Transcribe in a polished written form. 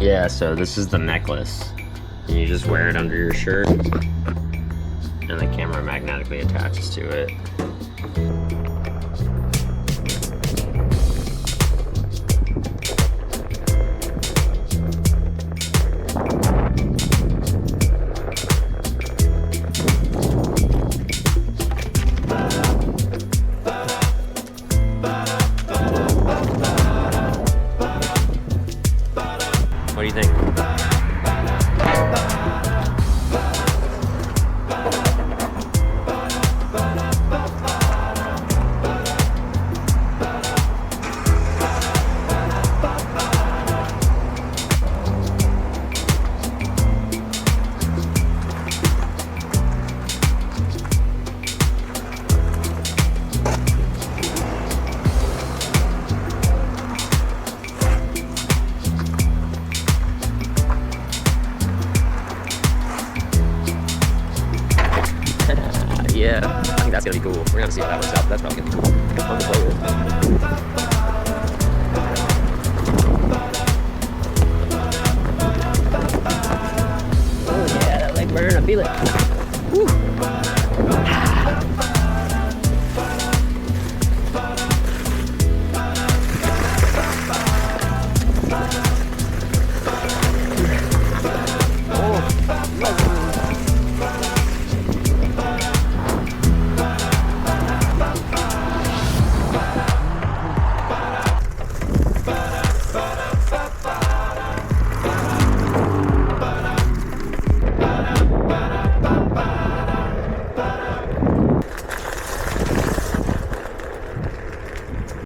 Yeah, so this is the necklace. And you just wear it under your shirt, and the camera magnetically attaches to it. What do you think? Yeah, I think that's gonna be cool. We're gonna see how that works out, but that's probably gonna be fun to play with. Oh yeah, that leg burn, I feel it.